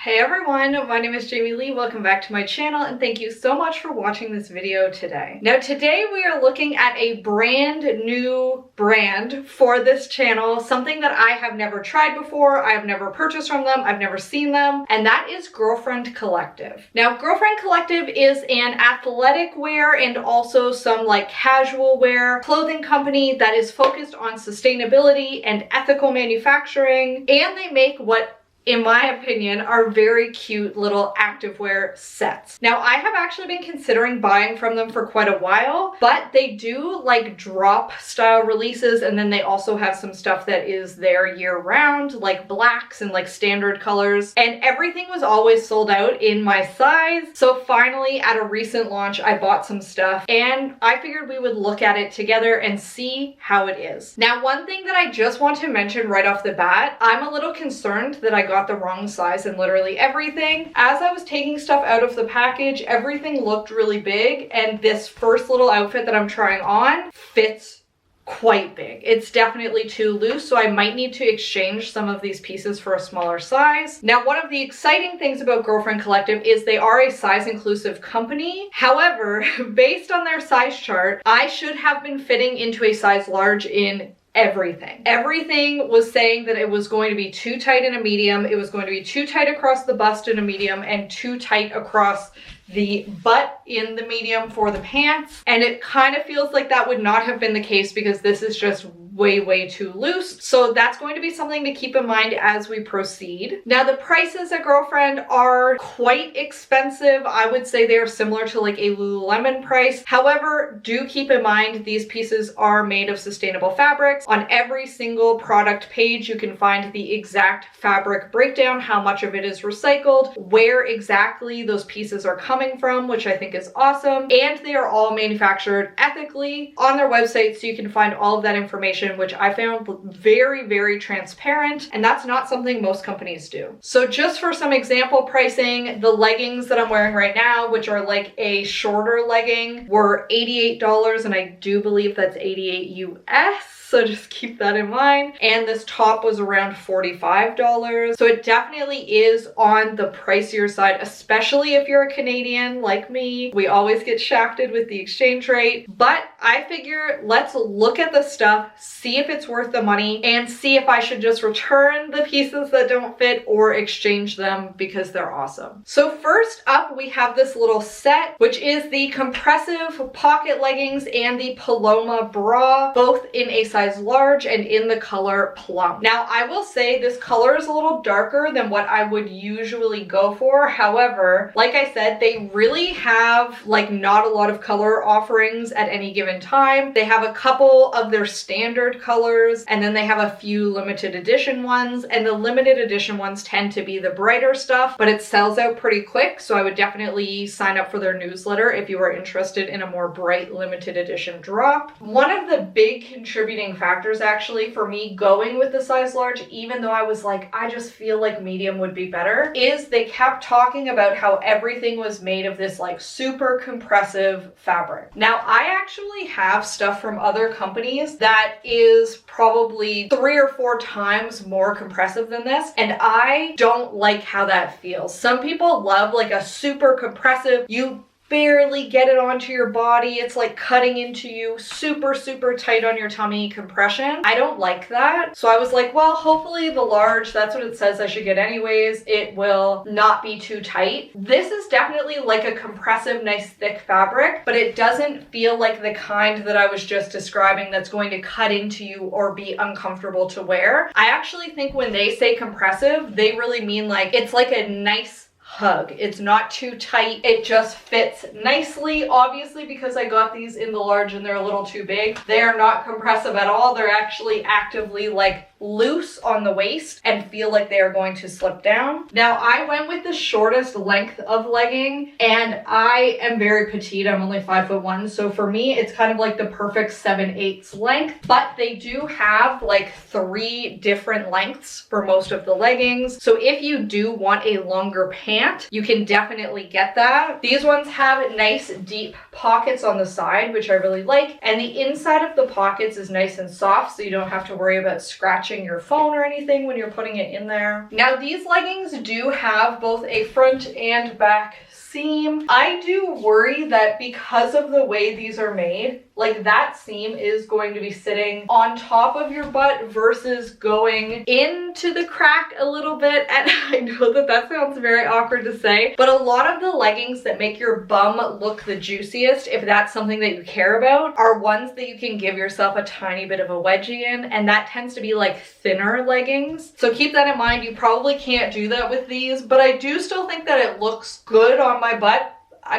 Hey everyone, my name is Jamie Lee. Welcome back to my channel and thank you so much for watching this video today. Now today we are looking at a brand new brand for this channel, something that I have never tried before, I have never purchased from them, I've never seen them, and that is Girlfriend Collective. Now Girlfriend Collective is an athletic wear and also some like casual wear clothing company that is focused on sustainability and ethical manufacturing, and they make what in my opinion, are very cute little activewear sets. Now, I have actually been considering buying from them for quite a while, but they do like drop style releases, and then they also have some stuff that is there year round, like blacks and like standard colors, and everything was always sold out in my size. So finally, at a recent launch, I bought some stuff, and I figured we would look at it together and see how it is. Now, one thing that I just want to mention right off the bat, I'm a little concerned that I got the wrong size in literally everything. As I was taking stuff out of the package, everything looked really big, and this first little outfit that I'm trying on fits quite big. It's definitely too loose, so I might need to exchange some of these pieces for a smaller size. Now, one of the exciting things about Girlfriend Collective is they are a size inclusive company. However, based on their size chart, I should have been fitting into a size large in everything. Everything was saying that it was going to be too tight in a medium, it was going to be too tight across the bust in a medium, and too tight across the butt in the medium for the pants. And it kind of feels like that would not have been the case because this is just way too loose. So that's going to be something to keep in mind as we proceed. Now, the prices at Girlfriend are quite expensive. I would say they are similar to like a Lululemon price. However, do keep in mind these pieces are made of sustainable fabrics. On every single product page, you can find the exact fabric breakdown, how much of it is recycled, where exactly those pieces are coming from, which I think is awesome. And they are all manufactured ethically on their website, so you can find all of that information, which I found very transparent, and that's not something most companies do. So just for some example pricing, the leggings that I'm wearing right now, which are like a shorter legging, were $88, and I do believe that's 88 US. So just keep that in mind. And this top was around $45. So it definitely is on the pricier side, especially if you're a Canadian like me. We always get shafted with the exchange rate. But I figure let's look at the stuff, see if it's worth the money, and see if I should just return the pieces that don't fit or exchange them because they're awesome. So first up, we have this little set, which is the Compressive pocket leggings and the Paloma bra, both in a size large and in the color plum. Now, I will say this color is a little darker than what I would usually go for. However, like I said, they really have like not a lot of color offerings at any given time. They have a couple of their standard colors, and then they have a few limited edition ones, and the limited edition ones tend to be the brighter stuff, but it sells out pretty quick. So I would definitely sign up for their newsletter if you are interested in a more bright limited edition drop. One of the big contributing factors actually for me going with the size large, even though I was like, I just feel like medium would be better, is they kept talking about how everything was made of this like super compressive fabric. Now, I actually have stuff from other companies that is probably 3 or 4 times more compressive than this, and I don't like how that feels. Some people love like a super compressive, you barely get it onto your body, it's like cutting into you, super tight on your tummy compression. I don't like that. So I was like, well, hopefully the large, that's what it says I should get anyways, it will not be too tight. This is definitely like a compressive, nice thick fabric, but it doesn't feel like the kind that I was just describing that's going to cut into you or be uncomfortable to wear. I actually think when they say compressive, they really mean like it's like a nice hug. It's not too tight. It just fits nicely. Obviously, because I got these in the large and they're a little too big, they are not compressive at all. They're actually actively like loose on the waist and feel like they are going to slip down. Now, I went with the shortest length of legging, and I am very petite. I'm only 5'1", so for me, it's kind of like the perfect 7/8 length, but they do have like 3 different lengths for most of the leggings. So if you do want a longer pant, you can definitely get that. These ones have nice deep pockets on the side, which I really like, and the inside of the pockets is nice and soft, so you don't have to worry about scratching scratching your phone or anything when you're putting it in there. Now these leggings do have both a front and back seam. I do worry that because of the way these are made, like that seam is going to be sitting on top of your butt versus going into the crack a little bit. And I know that that sounds very awkward to say, but a lot of the leggings that make your bum look the juiciest, if that's something that you care about, are ones that you can give yourself a tiny bit of a wedgie in, and that tends to be like thinner leggings. So keep that in mind. You probably can't do that with these, but I do still think that it looks good on my butt.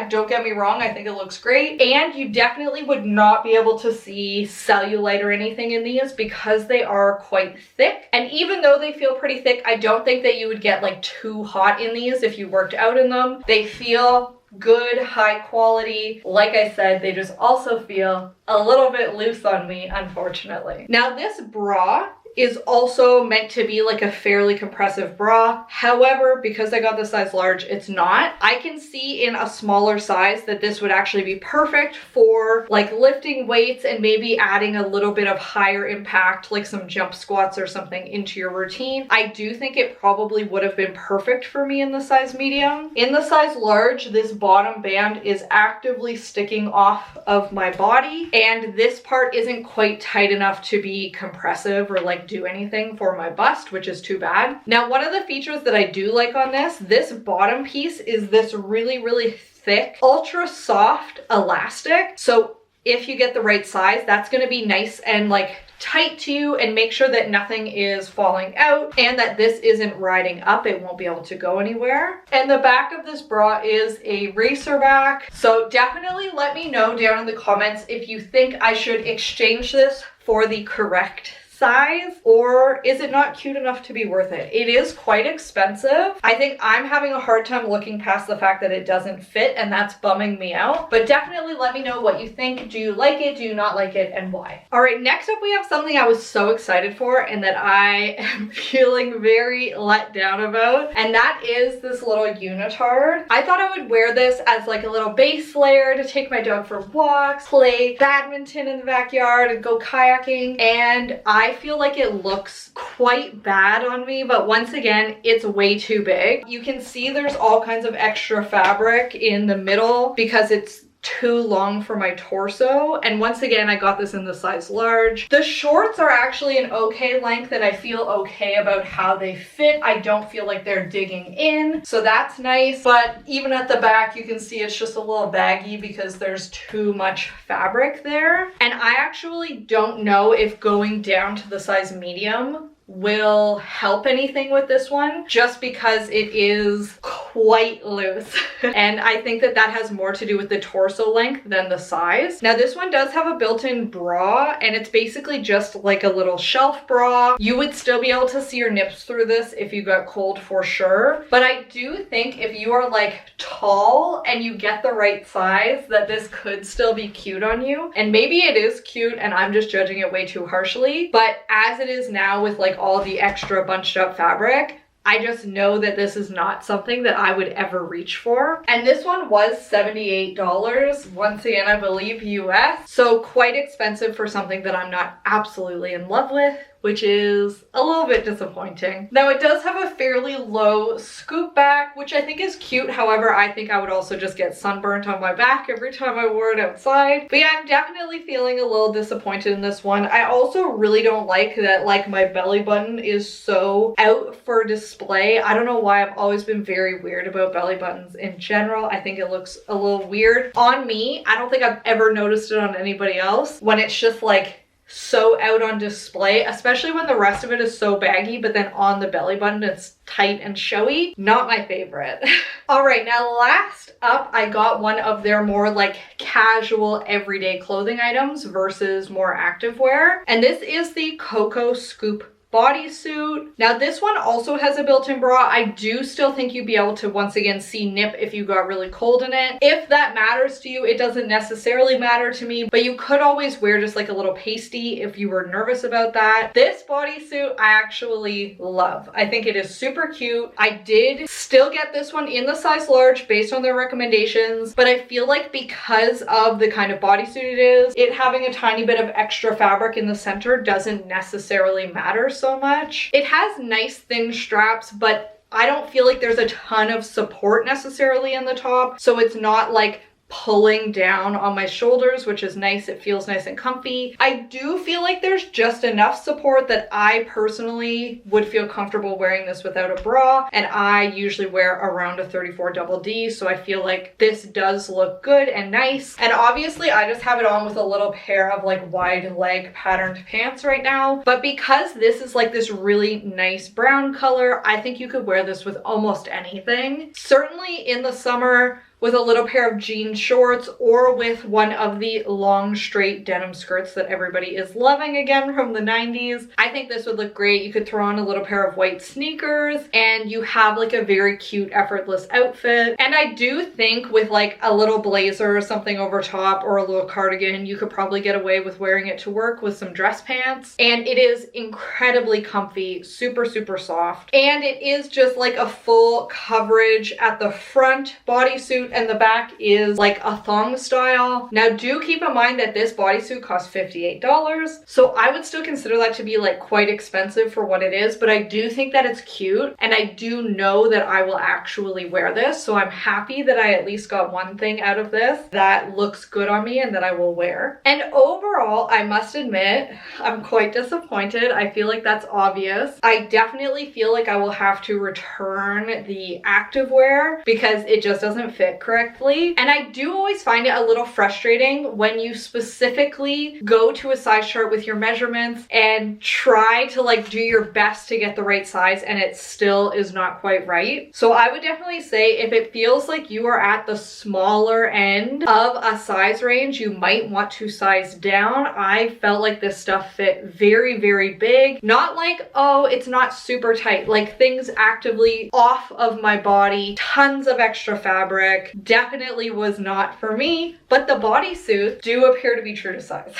Don't get me wrong, I think it looks great. And you definitely would not be able to see cellulite or anything in these because they are quite thick. And even though they feel pretty thick, I don't think that you would get like too hot in these if you worked out in them. They feel good, high quality. Like I said, they just also feel a little bit loose on me, unfortunately. Now this bra is also meant to be like a fairly compressive bra. However, because I got the size large, it's not. I can see in a smaller size that this would actually be perfect for like lifting weights and maybe adding a little bit of higher impact, like some jump squats or something into your routine. I do think it probably would have been perfect for me in the size medium. In the size large, this bottom band is actively sticking off of my body, and this part isn't quite tight enough to be compressive or like do anything for my bust, which is too bad. Now, one of the features that I do like on this bottom piece is this really, really thick, ultra soft elastic. So if you get the right size, that's gonna be nice and like tight to you and make sure that nothing is falling out and that this isn't riding up. It won't be able to go anywhere. And the back of this bra is a racer back. So definitely let me know down in the comments if you think I should exchange this for the correct size, or is it not cute enough to be worth it? It is quite expensive. I think I'm having a hard time looking past the fact that it doesn't fit, and that's bumming me out. But definitely let me know what you think. Do you like it? Do you not like it? And why? All right, next up we have something I was so excited for and that I am feeling very let down about, and that is this little unitard. I thought I would wear this as like a little base layer to take my dog for walks, play badminton in the backyard, and go kayaking, and I feel like it looks quite bad on me, but once again, it's way too big. You can see there's all kinds of extra fabric in the middle because it's too long for my torso, and once again I got this in the size large. The shorts are actually an okay length and I feel okay about how they fit. I don't feel like they're digging in, so that's nice, but even at the back you can see it's just a little baggy because there's too much fabric there. And I actually don't know if going down to the size medium will help anything with this one, just because it is quite loose. And I think that that has more to do with the torso length than the size. Now this one does have a built-in bra, and it's basically just like a little shelf bra. You would still be able to see your nips through this if you got cold for sure. But I do think if you are like tall and you get the right size, that this could still be cute on you. And maybe it is cute and I'm just judging it way too harshly. But as it is now with like all the extra bunched up fabric, I just know that this is not something that I would ever reach for. And this one was $78, once again, I believe US. So quite expensive for something that I'm not absolutely in love with, which is a little bit disappointing. Now it does have a fairly low scoop back, which I think is cute. However, I think I would also just get sunburnt on my back every time I wore it outside. But yeah, I'm definitely feeling a little disappointed in this one. I also really don't like that like my belly button is so out for display. I don't know why. I've always been very weird about belly buttons in general. I think it looks a little weird on me. I don't think I've ever noticed it on anybody else when it's just like so out on display, especially when the rest of it is so baggy, but then on the belly button it's tight and showy. Not my favorite. All right, now last up, I got one of their more like casual everyday clothing items versus more activewear, and this is the Coco Scoop bodysuit. Now this one also has a built-in bra. I do still think you'd be able to once again see nip if you got really cold in it. If that matters to you, it doesn't necessarily matter to me, but you could always wear just like a little pasty if you were nervous about that. This bodysuit I actually love. I think it is super cute. I did still get this one in the size large based on their recommendations, but I feel like because of the kind of bodysuit it is, it having a tiny bit of extra fabric in the center doesn't necessarily matter so much. It has nice thin straps, but I don't feel like there's a ton of support necessarily in the top. So it's not like pulling down on my shoulders, which is nice. It feels nice and comfy. I do feel like there's just enough support that I personally would feel comfortable wearing this without a bra, and I usually wear around a 34 double D, so I feel like this does look good and nice. And obviously I just have it on with a little pair of like wide leg patterned pants right now, but because this is like this really nice brown color, I think you could wear this with almost anything. Certainly in the summer, with a little pair of jean shorts or with one of the long straight denim skirts that everybody is loving again from the 90s. I think this would look great. You could throw on a little pair of white sneakers and you have like a very cute, effortless outfit. And I do think with like a little blazer or something over top or a little cardigan, you could probably get away with wearing it to work with some dress pants. And it is incredibly comfy, super, super soft. And it is just like a full coverage at the front bodysuit, and the back is like a thong style. Now do keep in mind that this bodysuit costs $58, so I would still consider that to be like quite expensive for what it is, but I do think that it's cute, and I do know that I will actually wear this, so I'm happy that I at least got one thing out of this that looks good on me and that I will wear. And overall, I must admit, I'm quite disappointed. I feel like that's obvious. I definitely feel like I will have to return the activewear because it just doesn't fit correctly. And I do always find it a little frustrating when you specifically go to a size chart with your measurements and try to like do your best to get the right size and it still is not quite right. So I would definitely say if it feels like you are at the smaller end of a size range, you might want to size down. I felt like this stuff fit very, very big. Not like, oh, it's not super tight, like things actively off of my body, tons of extra fabric. Definitely was not for me, but the bodysuits do appear to be true to size.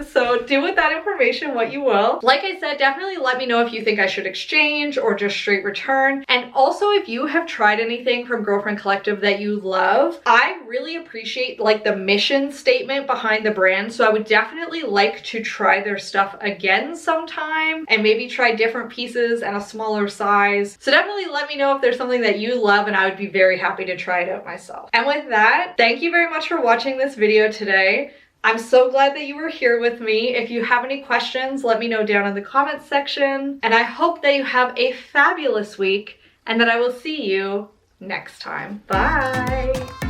So do with that information what you will. Like I said, definitely let me know if you think I should exchange or just straight return. And also if you have tried anything from Girlfriend Collective that you love, I really appreciate like the mission statement behind the brand. So I would definitely like to try their stuff again sometime and maybe try different pieces and a smaller size. So definitely let me know if there's something that you love, and I would be very happy to try it out myself. And with that, thank you very much for watching this video today. I'm so glad that you were here with me. If you have any questions, let me know down in the comments section. And I hope that you have a fabulous week and that I will see you next time. Bye.